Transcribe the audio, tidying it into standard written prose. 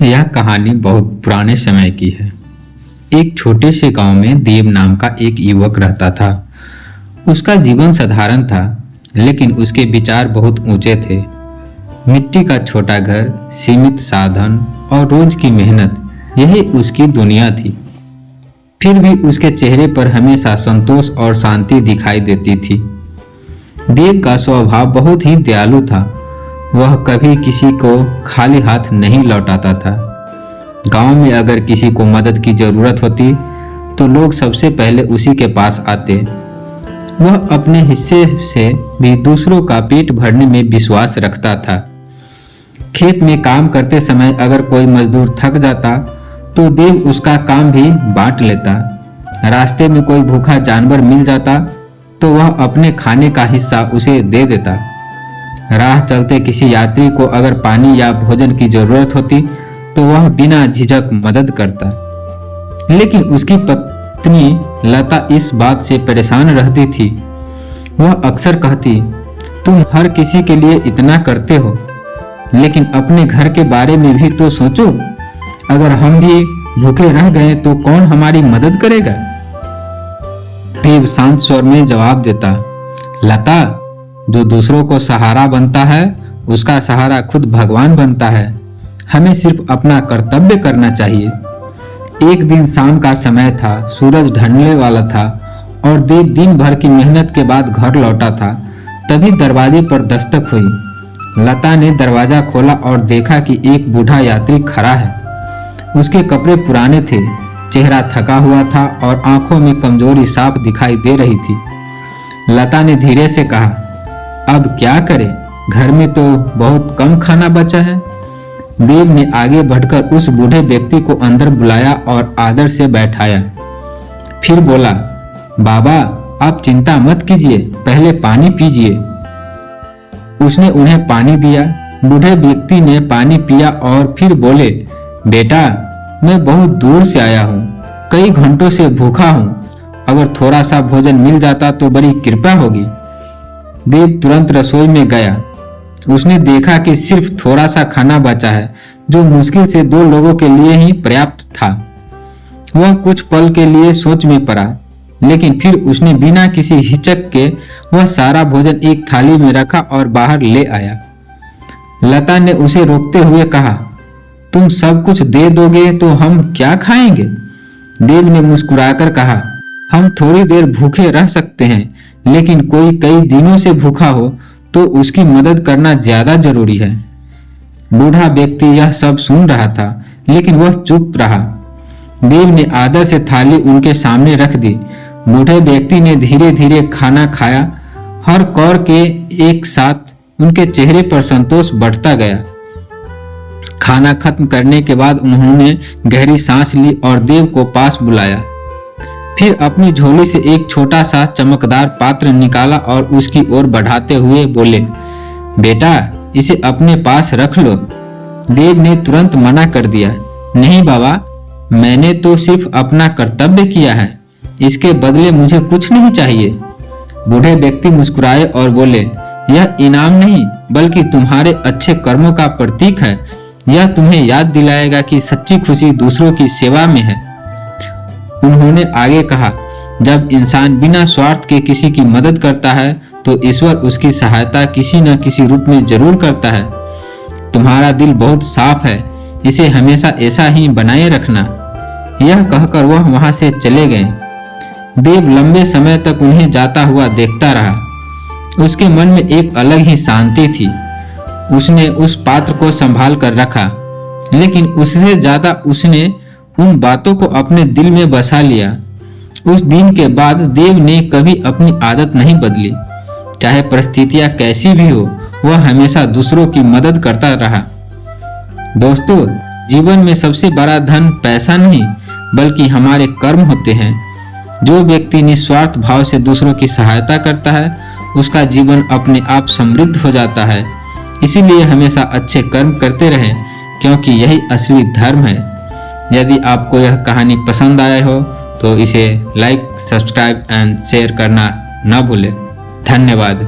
यह कहानी बहुत पुराने समय की है। एक छोटे से गांव में देव नाम का एक युवक रहता था। उसका जीवन साधारण था, लेकिन उसके विचार बहुत ऊंचे थे। मिट्टी का छोटा घर, सीमित साधन और रोज की मेहनत, यही उसकी दुनिया थी। फिर भी उसके चेहरे पर हमेशा संतोष और शांति दिखाई देती थी। देव का स्वभाव बहुत ही दयालु था। वह कभी किसी को खाली हाथ नहीं लौटाता था। गांव में अगर किसी को मदद की जरूरत होती तो लोग सबसे पहले उसी के पास आते। वह अपने हिस्से से भी दूसरों का पेट भरने में विश्वास रखता था। खेत में काम करते समय अगर कोई मजदूर थक जाता तो देव उसका काम भी बांट लेता। रास्ते में कोई भूखा जानवर मिल जाता तो वह अपने खाने का हिस्सा उसे दे देता। राह चलते किसी यात्री को अगर पानी या भोजन की जरूरत होती तो वह बिना झिझक मदद करता। लेकिन उसकी पत्नी लता इस बात से परेशान रहती थी। वह अक्सर कहती, तुम हर किसी के लिए इतना करते हो, लेकिन अपने घर के बारे में भी तो सोचो। अगर हम भी भूखे रह गए तो कौन हमारी मदद करेगा? देव शांत स्वर में जवाब देता, लता, जो दूसरों को सहारा बनता है उसका सहारा खुद भगवान बनता है। हमें सिर्फ अपना कर्तव्य करना चाहिए। एक दिन शाम का समय था, सूरज ढलने वाला था और देव दिन भर की मेहनत के बाद घर लौटा था। तभी दरवाजे पर दस्तक हुई। लता ने दरवाजा खोला और देखा कि एक बूढ़ा यात्री खड़ा है। उसके कपड़े पुराने थे, चेहरा थका हुआ था और आंखों में कमजोरी साफ दिखाई दे रही थी। लता ने धीरे से कहा, अब क्या करें, घर में तो बहुत कम खाना बचा है। देव ने आगे बढ़कर उस बूढ़े व्यक्ति को अंदर बुलाया और आदर से बैठाया। फिर बोला, बाबा, आप चिंता मत कीजिए, पहले पानी पीजिए। उसने उन्हें पानी दिया। बूढ़े व्यक्ति ने पानी पिया और फिर बोले, बेटा, मैं बहुत दूर से आया हूँ, कई घंटों से भूखा हूँ। अगर थोड़ा सा भोजन मिल जाता तो बड़ी कृपा होगी। देव तुरंत रसोई में गया। उसने देखा कि सिर्फ थोड़ा सा खाना बचा है, जो मुश्किल से 2 लोगों के लिए ही पर्याप्त था। वह कुछ पल के लिए सोच में पड़ा, लेकिन फिर उसने बिना किसी हिचक के वह सारा भोजन एक थाली में रखा और बाहर ले आया। लता ने उसे रोकते हुए कहा, तुम सब कुछ दे दोगे तो हम क्या खाएंगे? देव ने मुस्कुराकर कहा, हम थोड़ी देर भूखे रह सकते हैं, लेकिन कोई कई दिनों से भूखा हो तो उसकी मदद करना ज्यादा जरूरी है। बूढ़ा व्यक्ति यह सब सुन रहा था, लेकिन वह चुप रहा। देव ने आदर से थाली उनके सामने रख दी। बूढ़े व्यक्ति ने धीरे धीरे खाना खाया। हर कौर के एक साथ उनके चेहरे पर संतोष बढ़ता गया। खाना खत्म करने के बाद उन्होंने गहरी सांस ली और देव को पास बुलाया। फिर अपनी झोली से एक छोटा सा चमकदार पात्र निकाला और उसकी ओर बढ़ाते हुए बोले, बेटा, इसे अपने पास रख लो। देव ने तुरंत मना कर दिया, नहीं बाबा, मैंने तो सिर्फ अपना कर्तव्य किया है, इसके बदले मुझे कुछ नहीं चाहिए। बूढ़े व्यक्ति मुस्कुराए और बोले, यह इनाम नहीं बल्कि तुम्हारे अच्छे कर्मों का प्रतीक है। यह तुम्हें याद दिलाएगा कि सच्ची खुशी दूसरों की सेवा में है। उन्होंने आगे कहा, जब इंसान बिना स्वार्थ के किसी की मदद करता है तो ईश्वर उसकी सहायता किसी न किसी रूप में जरूर करता है। तुम्हारा दिल बहुत साफ है, इसे हमेशा ऐसा ही बनाए रखना। यह कहकर वह वहां से चले गए। देव लंबे समय तक उन्हें जाता हुआ देखता रहा। उसके मन में एक अलग ही शांति थी। उसने उस पात्र को संभाल कर रखा, लेकिन उससे ज्यादा उसने उन बातों को अपने दिल में बसा लिया। उस दिन के बाद देव ने कभी अपनी आदत नहीं बदली। चाहे परिस्थितियां कैसी भी हो, वह हमेशा दूसरों की मदद करता रहा। दोस्तों, जीवन में सबसे बड़ा धन पैसा नहीं बल्कि हमारे कर्म होते हैं। जो व्यक्ति निस्वार्थ भाव से दूसरों की सहायता करता है, उसका जीवन अपने आप समृद्ध हो जाता है। इसीलिए हमेशा अच्छे कर्म करते रहें, क्योंकि यही असली धर्म है। यदि आपको यह कहानी पसंद आए हो तो इसे लाइक, सब्सक्राइब एंड शेयर करना न भूलें। धन्यवाद।